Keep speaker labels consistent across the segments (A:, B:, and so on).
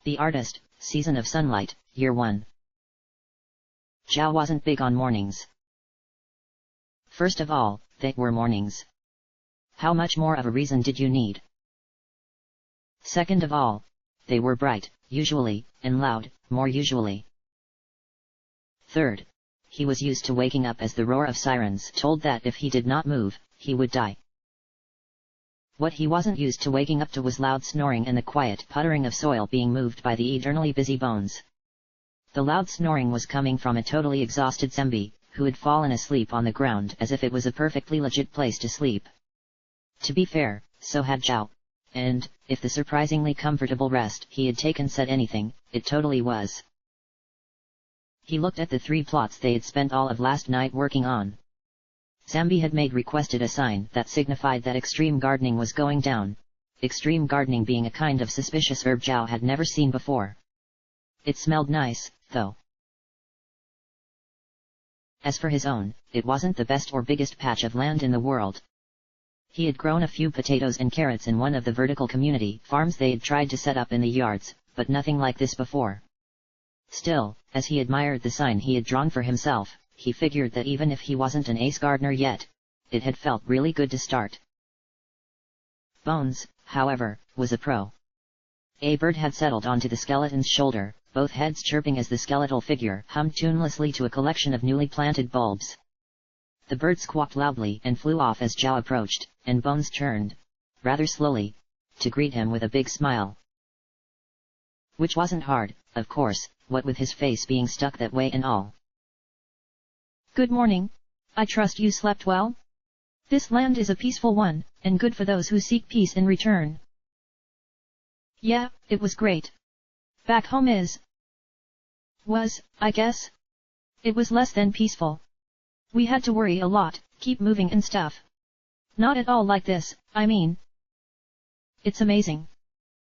A: The Artist, Season of Sunlight, Year 1. Zhao wasn't big on mornings. First of all, they were mornings. How much more of a reason did you need? Second of all, they were bright, usually, and loud, more usually. Third, he was used to waking up as the roar of sirens told that if he did not move, he would die. What he wasn't used to waking up to was loud snoring and the quiet puttering of soil being moved by the eternally busy bones. The loud snoring was coming from a totally exhausted zombie, who had fallen asleep on the ground as if it was a perfectly legit place to sleep. To be fair, so had Zhao. And, if the surprisingly comfortable rest he had taken said anything, it totally was. He looked at the 3 plots they had spent all of last night working on. Zambi had requested a sign that signified that extreme gardening was going down, extreme gardening being a kind of suspicious herb Zhao had never seen before. It smelled nice, though. As for his own, it wasn't the best or biggest patch of land in the world. He had grown a few potatoes and carrots in one of the vertical community farms they had tried to set up in the yards, but nothing like this before. Still, as he admired the sign he had drawn for himself, he figured that even if he wasn't an ace gardener yet, it had felt really good to start. Bones, however, was a pro. A bird had settled onto the skeleton's shoulder, both heads chirping as the skeletal figure hummed tunelessly to a collection of newly planted bulbs. The bird squawked loudly and flew off as Zhao approached, and Bones turned, rather slowly, to greet him with a big smile. Which wasn't hard, of course, what with his face being stuck that way and all.
B: Good morning. I trust you slept well? This land is a peaceful one, and good for those who seek peace in return. Yeah, it was great. Back home was, I guess. It was less than peaceful. We had to worry a lot, keep moving and stuff. Not at all like this, I mean. It's amazing.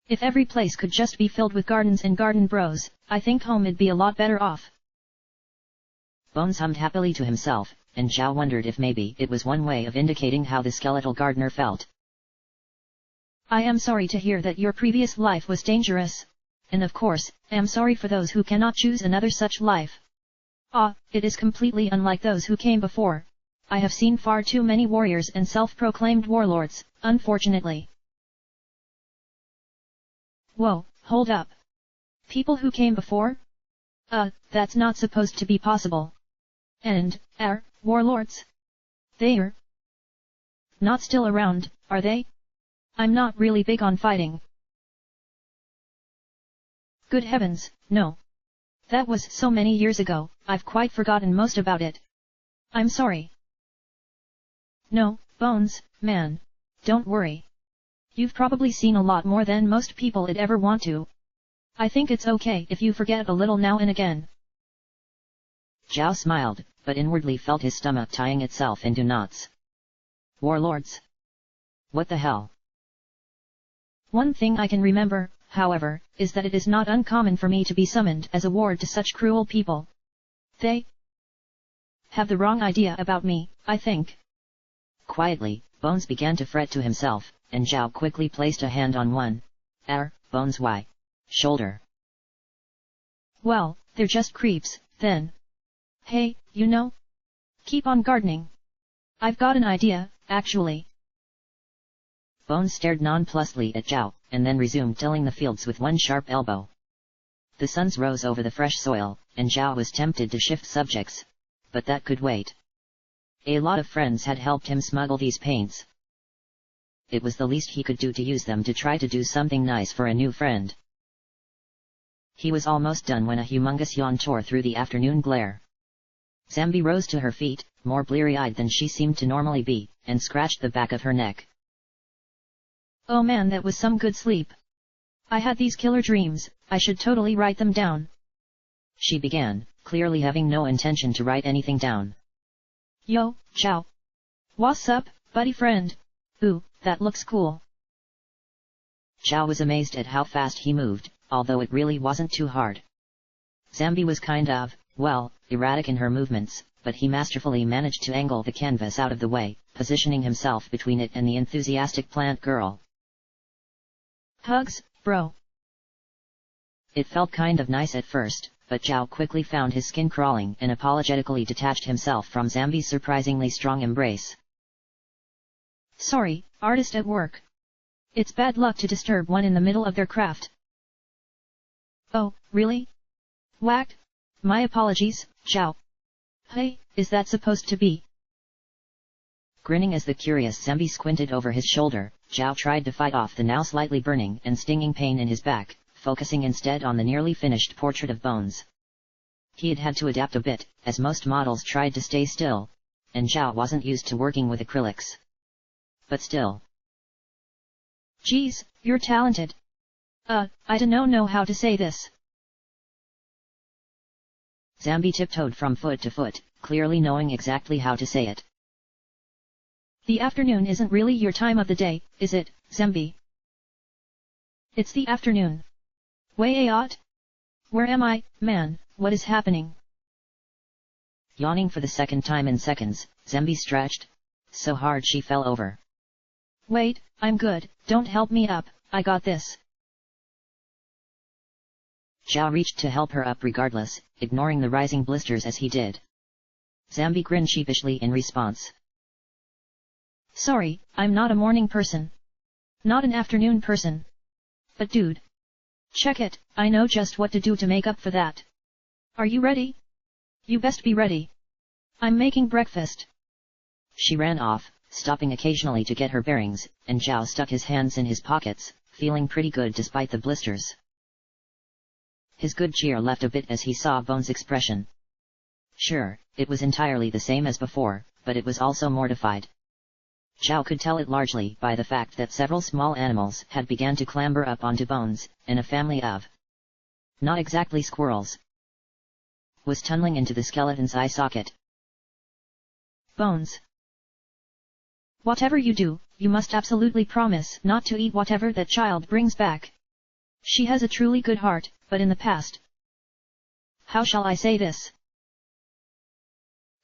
B: If every place could just be filled with gardens and garden bros, I think home'd be a lot better off.
A: Bones hummed happily to himself, and Zhao wondered if maybe it was one way of indicating how the skeletal gardener felt.
B: I am sorry to hear that your previous life was dangerous. And of course, I am sorry for those who cannot choose another such life. It is completely unlike those who came before. I have seen far too many warriors and self-proclaimed warlords, unfortunately. Whoa, hold up. People who came before? That's not supposed to be possible. And, warlords? They're not still around, are they? I'm not really big on fighting. Good heavens, no. That was so many years ago, I've quite forgotten most about it. I'm sorry. No, Bones, man. Don't worry. You've probably seen a lot more than most people'd ever want to. I think it's okay if you forget a little now and again.
A: Zhao smiled, but inwardly felt his stomach tying itself into knots. Warlords? What the hell?
B: One thing I can remember, however, is that it is not uncommon for me to be summoned as a ward to such cruel people. They have the wrong idea about me, I think.
A: Quietly, Bones began to fret to himself, and Zhao quickly placed a hand on Bones' shoulder.
B: Well, they're just creeps, then. Hey, you know? Keep on gardening. I've got an idea, actually.
A: Bones stared nonplussedly at Zhao, and then resumed tilling the fields with one sharp elbow. The suns rose over the fresh soil, and Zhao was tempted to shift subjects. But that could wait. A lot of friends had helped him smuggle these paints. It was the least he could do to use them to try to do something nice for a new friend. He was almost done when a humongous yawn tore through the afternoon glare. Zambi rose to her feet, more bleary-eyed than she seemed to normally be, and scratched the back of her neck.
B: Oh man, that was some good sleep. I had these killer dreams, I should totally write them down.
A: She began, clearly having no intention to write anything down.
B: Yo, Zhao. What's up, buddy friend? Ooh, that looks cool.
A: Zhao was amazed at how fast he moved, although it really wasn't too hard. Zambi was kind of, erratic in her movements, but he masterfully managed to angle the canvas out of the way, positioning himself between it and the enthusiastic plant girl.
B: Hugs, bro.
A: It felt kind of nice at first, but Zhao quickly found his skin crawling and apologetically detached himself from Zambi's surprisingly strong embrace.
B: Sorry, artist at work. It's bad luck to disturb one in the middle of their craft. Oh, really? Whack? My apologies, Zhao. Hey, is that supposed to be?
A: Grinning as the curious Zambi squinted over his shoulder, Zhao tried to fight off the now slightly burning and stinging pain in his back, focusing instead on the nearly finished portrait of Bones. He had had to adapt a bit, as most models tried to stay still, and Zhao wasn't used to working with acrylics. But still.
B: Geez, you're talented. I don't know how to say this.
A: Zambi tiptoed from foot to foot, clearly knowing exactly how to say it.
B: The afternoon isn't really your time of the day, is it, Zambi? It's the afternoon. Wayayot? Where am I, man, what is happening?
A: Yawning for the second time in seconds, Zambi stretched so hard she fell over.
B: Wait, I'm good, don't help me up, I got this.
A: Zhao reached to help her up regardless, ignoring the rising blisters as he did. Zambi grinned sheepishly in response.
B: Sorry, I'm not a morning person. Not an afternoon person. But dude. Check it, I know just what to do to make up for that. Are you ready? You best be ready. I'm making breakfast.
A: She ran off, stopping occasionally to get her bearings, and Zhao stuck his hands in his pockets, feeling pretty good despite the blisters. His good cheer left a bit as he saw Bones' expression. Sure, it was entirely the same as before, but it was also mortified. Zhao could tell it largely by the fact that several small animals had begun to clamber up onto Bones, and a family of not exactly squirrels was tunneling into the skeleton's eye socket.
B: Bones. Whatever you do, you must absolutely promise not to eat whatever that child brings back. She has a truly good heart, but in the past. How shall I say this?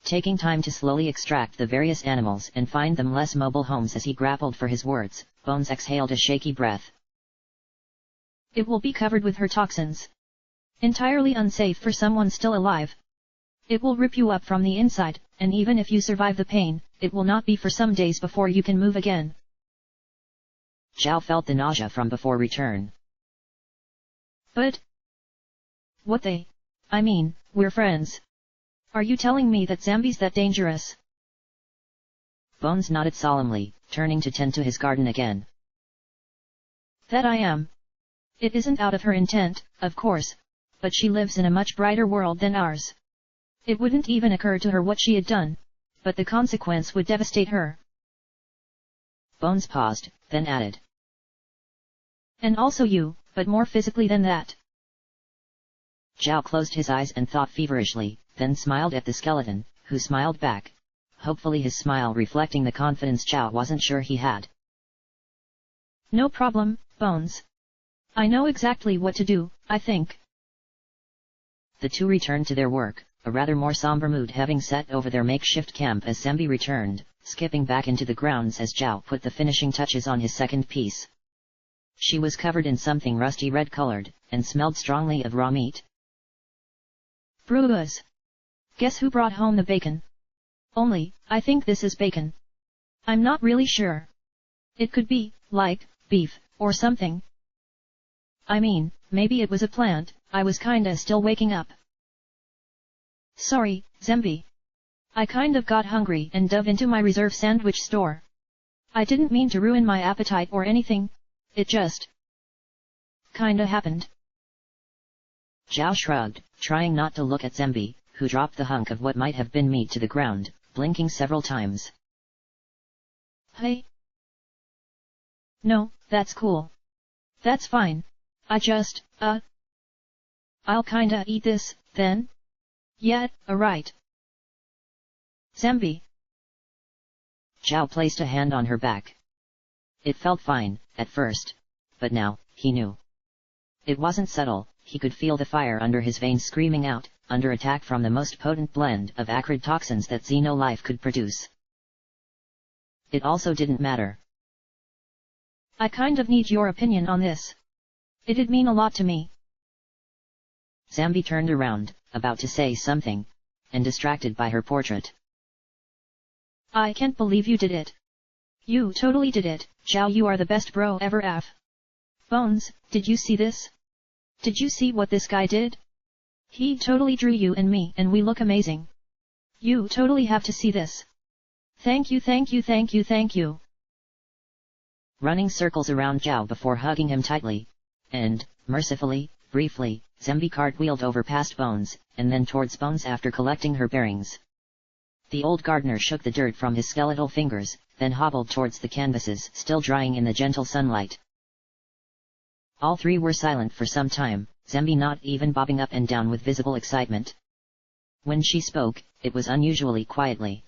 A: Taking time to slowly extract the various animals and find them less mobile homes as he grappled for his words, Bones exhaled a shaky breath.
B: It will be covered with her toxins. Entirely unsafe for someone still alive. It will rip you up from the inside, and even if you survive the pain, it will not be for some days before you can move again.
A: Zhao felt the nausea from before return.
B: But... I mean, we're friends. Are you telling me that Zambi's that dangerous?
A: Bones nodded solemnly, turning to tend to his garden again.
B: That I am. It isn't out of her intent, of course, but she lives in a much brighter world than ours. It wouldn't even occur to her what she had done, but the consequence would devastate her.
A: Bones paused, then added.
B: And also you, but more physically than that.
A: Zhao closed his eyes and thought feverishly, then smiled at the skeleton, who smiled back, hopefully his smile reflecting the confidence Zhao wasn't sure he had.
B: No problem, Bones. I know exactly what to do, I think.
A: The two returned to their work, a rather more somber mood having set over their makeshift camp as Zambi returned, skipping back into the grounds as Zhao put the finishing touches on his second piece. She was covered in something rusty red-colored, and smelled strongly of raw meat.
B: Bruise. Guess who brought home the bacon? Only, I think this is bacon. I'm not really sure. It could be, like, beef, or something. I mean, maybe it was a plant, I was kinda still waking up. Sorry, Zambi. I kind of got hungry and dove into my reserve sandwich store. I didn't mean to ruin my appetite or anything, it just kinda happened.
A: Zhao shrugged, trying not to look at Zambi, who dropped the hunk of what might have been meat to the ground, blinking several times.
B: Hey. No, that's cool. That's fine. I just, I'll kinda eat this, then? Yeah, right. Zambi.
A: Zhao placed a hand on her back. It felt fine, at first. But now, he knew. It wasn't subtle, he could feel the fire under his veins screaming out, under attack from the most potent blend of acrid toxins that xeno-life could produce. It also didn't matter.
B: I kind of need your opinion on this. It'd mean a lot to me.
A: Zambi turned around, about to say something, and distracted by her portrait.
B: I can't believe you did it. You totally did it, Zhao. You are the best bro ever. Bones, did you see this? Did you see what this guy did? He totally drew you and me and we look amazing. You totally have to see this. Thank you, thank you, thank you, thank you.
A: Running circles around Zhao before hugging him tightly, and, mercifully, briefly, Zambi cartwheeled over past Bones, and then towards Bones after collecting her bearings. The old gardener shook the dirt from his skeletal fingers, then hobbled towards the canvases still drying in the gentle sunlight. All three were silent for some time, Zambi not even bobbing up and down with visible excitement. When she spoke, it was unusually quietly.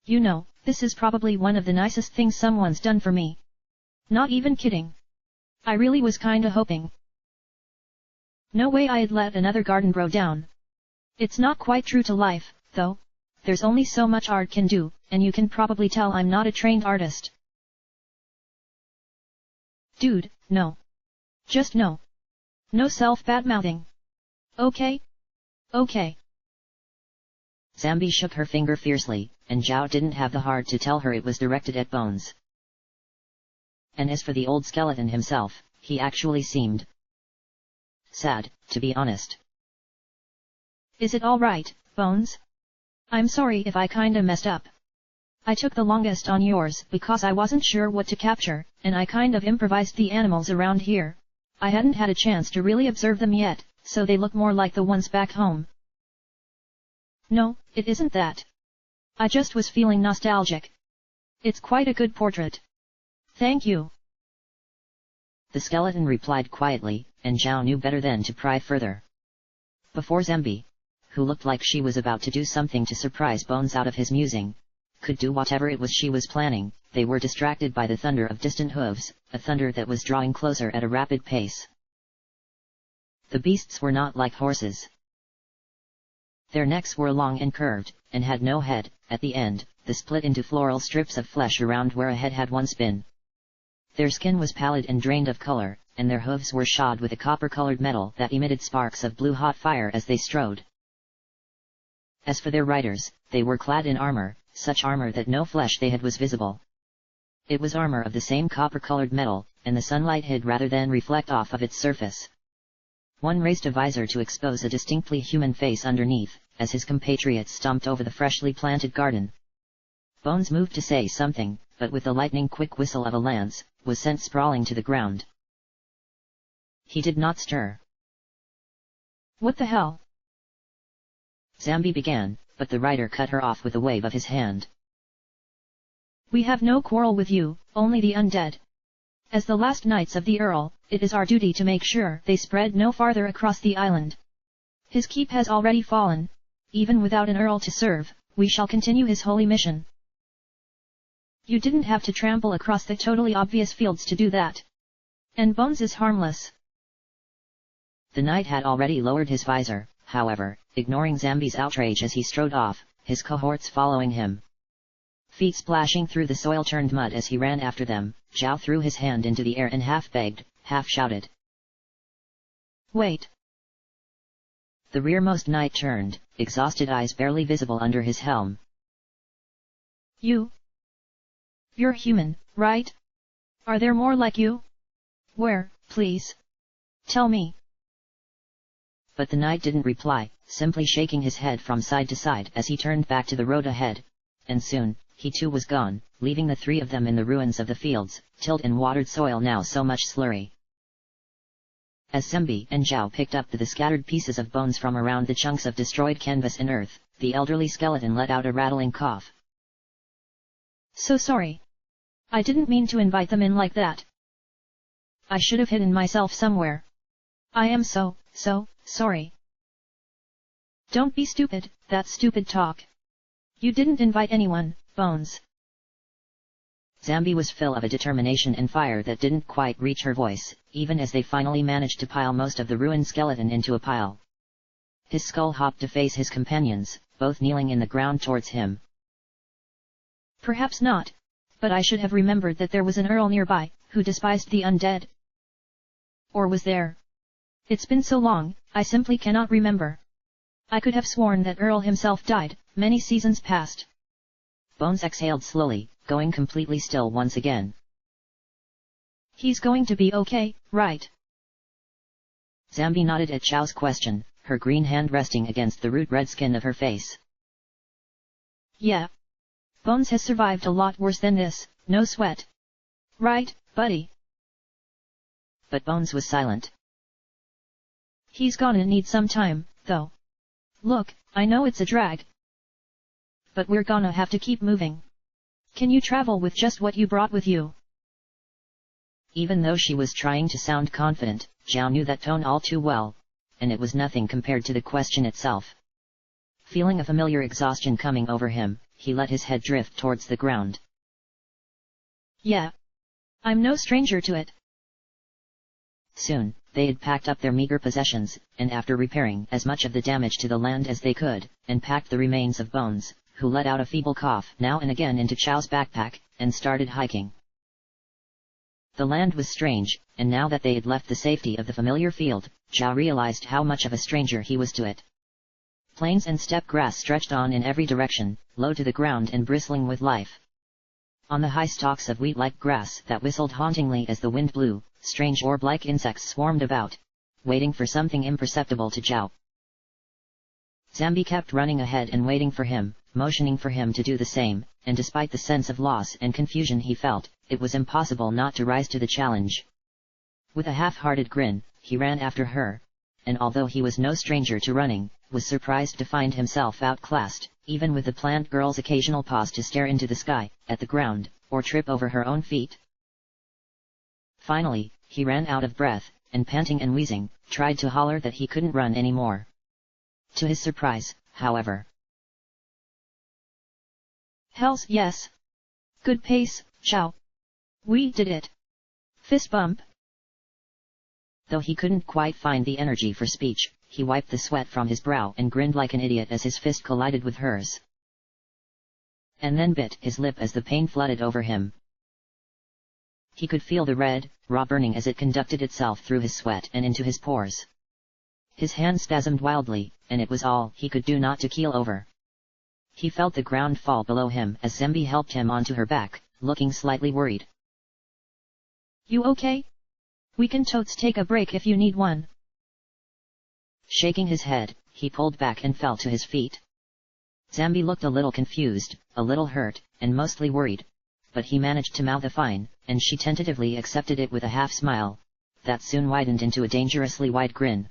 B: You know, this is probably one of the nicest things someone's done for me. Not even kidding. I really was kinda hoping. No way I'd let another garden bro down. It's not quite true to life, though. There's only so much art can do, and you can probably tell I'm not a trained artist. Dude, no. Just no. No self-bad-mouthing. Okay? Okay.
A: Zambi shook her finger fiercely, and Zhao didn't have the heart to tell her it was directed at Bones. And as for the old skeleton himself, he actually seemed sad, to be honest.
B: Is it alright, Bones? I'm sorry if I kinda messed up. I took the longest on yours because I wasn't sure what to capture, and I kind of improvised the animals around here. I hadn't had a chance to really observe them yet, so they look more like the ones back home. No, it isn't that. I just was feeling nostalgic. It's quite a good portrait. Thank you.
A: The skeleton replied quietly, and Zhao knew better than to pry further. Before Zambi, who looked like she was about to do something to surprise Bones out of his musing, could do whatever it was she was planning, they were distracted by the thunder of distant hooves, a thunder that was drawing closer at a rapid pace. The beasts were not like horses. Their necks were long and curved, and had no head. At the end, the split into floral strips of flesh around where a head had once been. Their skin was pallid and drained of color, and their hooves were shod with a copper-colored metal that emitted sparks of blue-hot fire as they strode. As for their riders, they were clad in armor, such armor that no flesh they had was visible. It was armor of the same copper-colored metal, and the sunlight hid rather than reflect off of its surface. One raised a visor to expose a distinctly human face underneath, as his compatriots stomped over the freshly planted garden. Bones moved to say something, but with the lightning-quick whistle of a lance, was sent sprawling to the ground. He did not stir.
B: What the hell?
A: Zambi began, but the rider cut her off with a wave of his hand.
B: We have no quarrel with you, only the undead. As the last knights of the Earl, it is our duty to make sure they spread no farther across the island. His keep has already fallen. Even without an Earl to serve, we shall continue his holy mission. You didn't have to trample across the totally obvious fields to do that. And Bones is harmless.
A: The knight had already lowered his visor, however, ignoring Zambi's outrage as he strode off, his cohorts following him. Feet splashing through the soil-turned mud as he ran after them, Zhao threw his hand into the air and half begged, half shouted.
B: Wait.
A: The rearmost knight turned, exhausted eyes barely visible under his helm.
B: You're human, right? Are there more like you? Where, please? Tell me.
A: But the knight didn't reply, simply shaking his head from side to side as he turned back to the road ahead. And soon, he too was gone, leaving the three of them in the ruins of the fields, tilled and watered soil now so much slurry. As Zambi and Zhao picked up the scattered pieces of bones from around the chunks of destroyed canvas and earth, the elderly skeleton let out a rattling cough.
B: So sorry. I didn't mean to invite them in like that. I should have hidden myself somewhere. I am so sorry. Don't be stupid, that's stupid talk. You didn't invite anyone, Bones.
A: Zambi was full of a determination and fire that didn't quite reach her voice, even as they finally managed to pile most of the ruined skeleton into a pile. His skull hopped to face his companions, both kneeling in the ground towards him.
B: Perhaps not, but I should have remembered that there was an earl nearby, who despised the undead. Or was there? It's been so long, I simply cannot remember. I could have sworn that Earl himself died, many seasons past.
A: Bones exhaled slowly, going completely still once again.
B: He's going to be okay, right?
A: Zambi nodded at Chow's question, her green hand resting against the root red skin of her face.
B: Yeah. Bones has survived a lot worse than this, no sweat. Right, buddy?
A: But Bones was silent.
B: He's gonna need some time, though. Look, I know it's a drag. But we're gonna have to keep moving. Can you travel with just what you brought with you?
A: Even though she was trying to sound confident, Zhao knew that tone all too well, and it was nothing compared to the question itself. Feeling a familiar exhaustion coming over him, he let his head drift towards the ground.
B: Yeah. I'm no stranger to it.
A: Soon, they had packed up their meager possessions, and after repairing as much of the damage to the land as they could, and packed the remains of Bones, who let out a feeble cough now and again into Chow's backpack, and started hiking. The land was strange, and now that they had left the safety of the familiar field, Zhao realized how much of a stranger he was to it. Plains and steppe grass stretched on in every direction, low to the ground and bristling with life. On the high stalks of wheat-like grass that whistled hauntingly as the wind blew, strange orb-like insects swarmed about, waiting for something imperceptible to Zhao. Zambi kept running ahead and waiting for him, motioning for him to do the same, and despite the sense of loss and confusion he felt, it was impossible not to rise to the challenge. With a half-hearted grin, he ran after her, and although he was no stranger to running, was surprised to find himself outclassed, even with the plant girl's occasional pause to stare into the sky, at the ground, or trip over her own feet. Finally, he ran out of breath, and panting and wheezing, tried to holler that he couldn't run anymore. To his surprise, however.
B: Hells yes. Good pace, Chow. We did it. Fist bump.
A: Though he couldn't quite find the energy for speech, he wiped the sweat from his brow and grinned like an idiot as his fist collided with hers. And then bit his lip as the pain flooded over him. He could feel the red, raw burning as it conducted itself through his sweat and into his pores. His hand spasmed wildly, and it was all he could do not to keel over. He felt the ground fall below him as Zambi helped him onto her back, looking slightly worried.
B: You okay? We can totes take a break if you need one.
A: Shaking his head, he pulled back and fell to his feet. Zambi looked a little confused, a little hurt, and mostly worried, but he managed to mouth a fine, and she tentatively accepted it with a half-smile, that soon widened into a dangerously wide grin.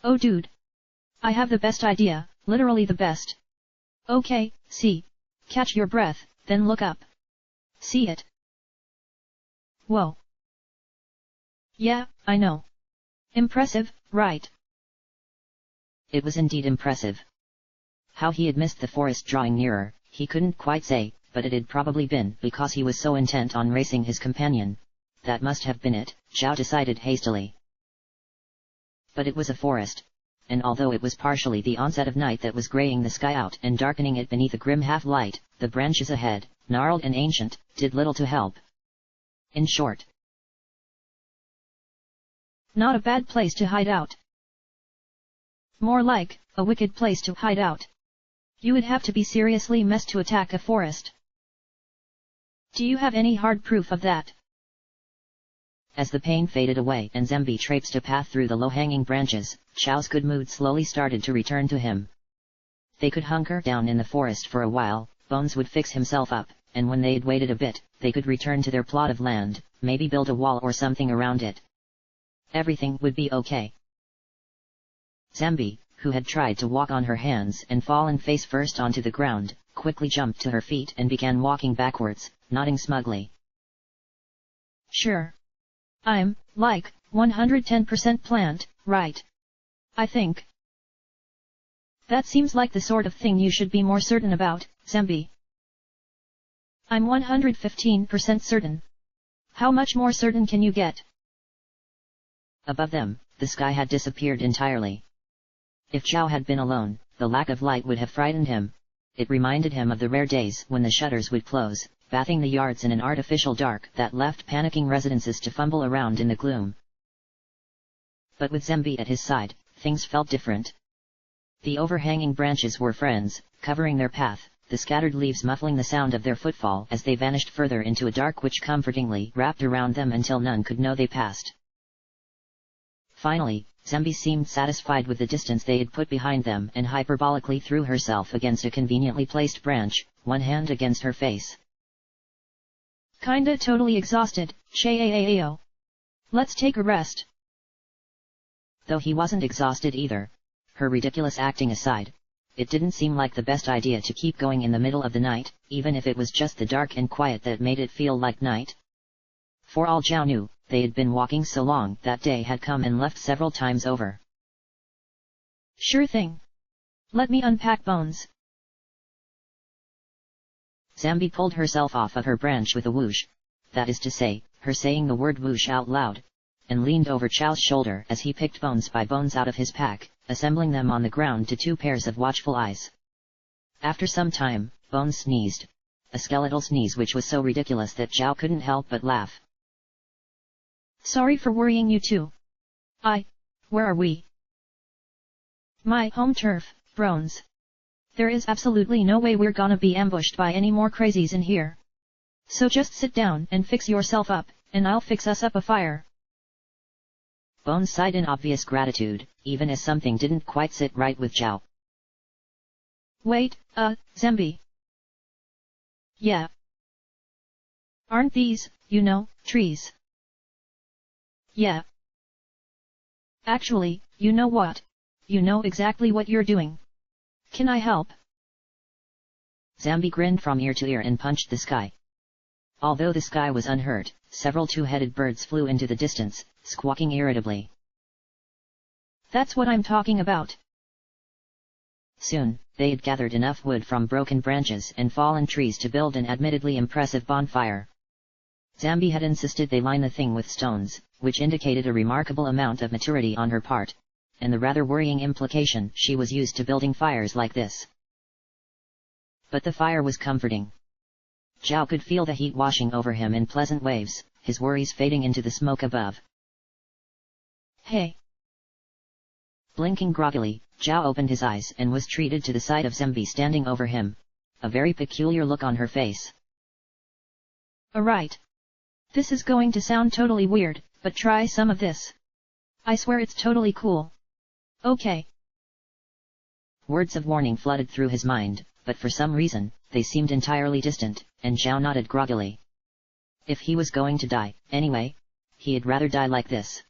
B: Oh dude. I have the best idea, literally the best. Okay, see. Catch your breath, then look up. See it? Whoa. Yeah, I know. Impressive, right?
A: It was indeed impressive. How he had missed the forest drawing nearer, he couldn't quite say, but it had probably been because he was so intent on racing his companion. That must have been it, Zhao decided hastily. But it was a forest, and although it was partially the onset of night that was graying the sky out and darkening it beneath a grim half-light, the branches ahead, gnarled and ancient, did little to help. In short,
B: not a bad place to hide out. More like, a wicked place to hide out. You would have to be seriously messed to attack a forest. Do you have any hard proof of that?
A: As the pain faded away and Zambi traipsed a path through the low-hanging branches, Chao's good mood slowly started to return to him. They could hunker down in the forest for a while, Bones would fix himself up, and when they had waited a bit, they could return to their plot of land, maybe build a wall or something around it. Everything would be okay. Zambi, who had tried to walk on her hands and fallen face first onto the ground, quickly jumped to her feet and began walking backwards, nodding smugly.
B: Sure. I'm, like, 110% plant, right? I think. That seems like the sort of thing you should be more certain about, Zambi. I'm 115% certain. How much more certain can you get?
A: Above them, the sky had disappeared entirely. If Zhao had been alone, the lack of light would have frightened him. It reminded him of the rare days when the shutters would close, bathing the yards in an artificial dark that left panicking residences to fumble around in the gloom. But with Zemby at his side, things felt different. The overhanging branches were friends, covering their path, the scattered leaves muffling the sound of their footfall as they vanished further into a dark which comfortingly wrapped around them until none could know they passed. Finally, Zemby seemed satisfied with the distance they had put behind them and hyperbolically threw herself against a conveniently placed branch, one hand against her face.
B: Kinda totally exhausted, Shayayayo. Let's take a rest.
A: Though he wasn't exhausted either. Her ridiculous acting aside, it didn't seem like the best idea to keep going in the middle of the night, even if it was just the dark and quiet that made it feel like night. For all Zhao knew, they had been walking so long that day had come and left several times over.
B: Sure thing. Let me unpack Bones.
A: Zemby pulled herself off of her branch with a whoosh, that is to say, her saying the word whoosh out loud, and leaned over Chao's shoulder as he picked Bones by Bones out of his pack, assembling them on the ground to two pairs of watchful eyes. After some time, Bones sneezed, a skeletal sneeze which was so ridiculous that Zhao couldn't help but laugh.
B: Sorry for worrying you too. Where are we? My home turf, Bones. There is absolutely no way we're gonna be ambushed by any more crazies in here. So just sit down and fix yourself up, and I'll fix us up a fire.
A: Bones sighed in obvious gratitude, even as something didn't quite sit right with Zhao.
B: Wait, Zemby. Yeah. Aren't these, trees? Yeah. Actually, you know what? You know exactly what you're doing. Can I help?
A: Zemby grinned from ear to ear and punched the sky. Although the sky was unhurt, several two-headed birds flew into the distance, squawking irritably.
B: That's what I'm talking about.
A: Soon, they had gathered enough wood from broken branches and fallen trees to build an admittedly impressive bonfire. Zemby had insisted they line the thing with stones, which indicated a remarkable amount of maturity on her part, and the rather worrying implication she was used to building fires like this. But the fire was comforting. Zhao could feel the heat washing over him in pleasant waves, his worries fading into the smoke above.
B: Hey!
A: Blinking groggily, Zhao opened his eyes and was treated to the sight of Zemby standing over him, a very peculiar look on her face.
B: Alright. This is going to sound totally weird, but try some of this. I swear it's totally cool. Okay.
A: Words of warning flooded through his mind, but for some reason, they seemed entirely distant, and Zhao nodded groggily. If he was going to die, anyway, he'd rather die like this.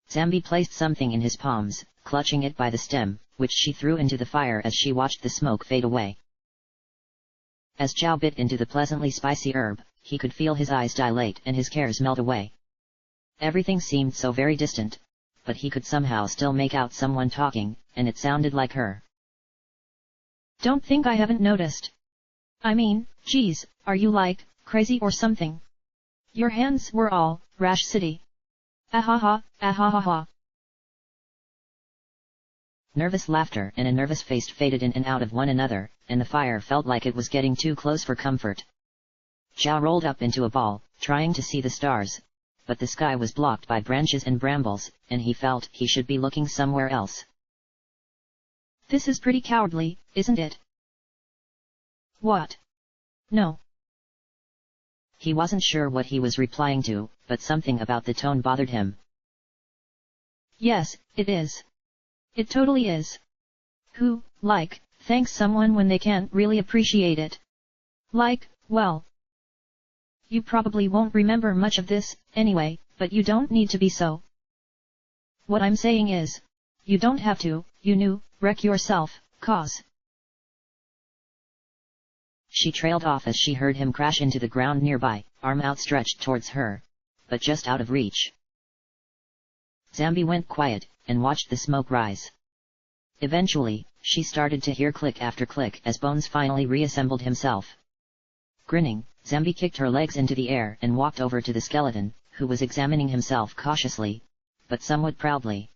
A: Zemby placed something in his palms, clutching it by the stem, which she threw into the fire as she watched the smoke fade away. As Zhao bit into the pleasantly spicy herb, he could feel his eyes dilate and his cares melt away. Everything seemed so very distant, but he could somehow still make out someone talking, and it sounded like her.
B: Don't think I haven't noticed. I mean, geez, are you like, crazy or something? Your hands were all, Rash City. Ahaha, ahahaha.
A: Nervous laughter and a nervous face faded in and out of one another, and the fire felt like it was getting too close for comfort. Zhao rolled up into a ball, trying to see the stars, but the sky was blocked by branches and brambles, and he felt he should be looking somewhere else.
B: This is pretty cowardly, isn't it? What? No.
A: He wasn't sure what he was replying to, but something about the tone bothered him.
B: Yes, it is. It totally is. Who, thanks someone when they can't really appreciate it? Well. You probably won't remember much of this, anyway, but you don't need to be so. What I'm saying is, you don't have to, wreck yourself, cause.
A: She trailed off as she heard him crash into the ground nearby, arm outstretched towards her, but just out of reach. Zemby went quiet, and watched the smoke rise. Eventually, she started to hear click after click as Bones finally reassembled himself. Grinning, Zemby kicked her legs into the air and walked over to the skeleton, who was examining himself cautiously, but somewhat proudly.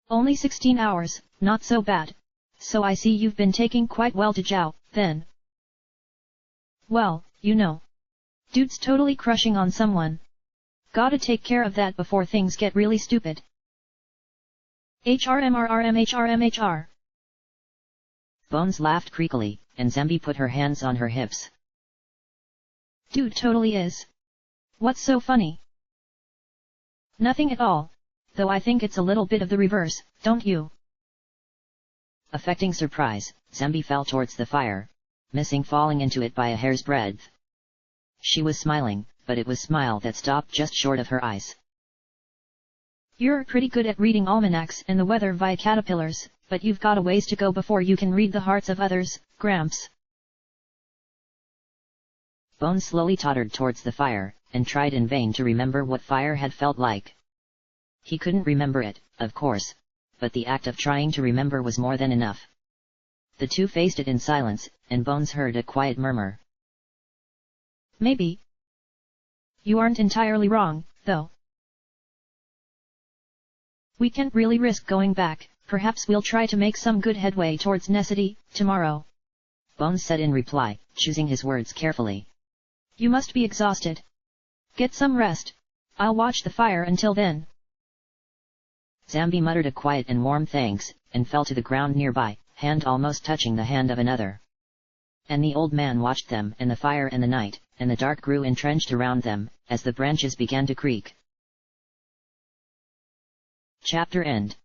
B: Only 16 hours, not so bad. So I see you've been taking quite well to Zhao, then. Well, dude's totally crushing on someone. Gotta take care of that before things get really stupid. HRMRRMHRMHR.
A: Bones laughed creakily, and Zambi put her hands on her hips.
B: Dude totally is. What's so funny? Nothing at all, though I think it's a little bit of the reverse, don't you?
A: Affecting surprise, Zambi fell towards the fire, missing falling into it by a hair's breadth. She was smiling, but it was a smile that stopped just short of her eyes.
B: You're pretty good at reading almanacs and the weather via caterpillars, but you've got a ways to go before you can read the hearts of others, Gramps.
A: Bones slowly tottered towards the fire, and tried in vain to remember what fire had felt like. He couldn't remember it, of course, but the act of trying to remember was more than enough. The two faced it in silence, and Bones heard a quiet murmur.
B: Maybe. You aren't entirely wrong, though. We can't really risk going back, perhaps we'll try to make some good headway towards Necessity, tomorrow.
A: Bones said in reply, choosing his words carefully.
B: You must be exhausted. Get some rest. I'll watch the fire until then.
A: Zambi muttered a quiet and warm thanks, and fell to the ground nearby, hand almost touching the hand of another. And the old man watched them and the fire and the night, and the dark grew entrenched around them, as the branches began to creak. Chapter end.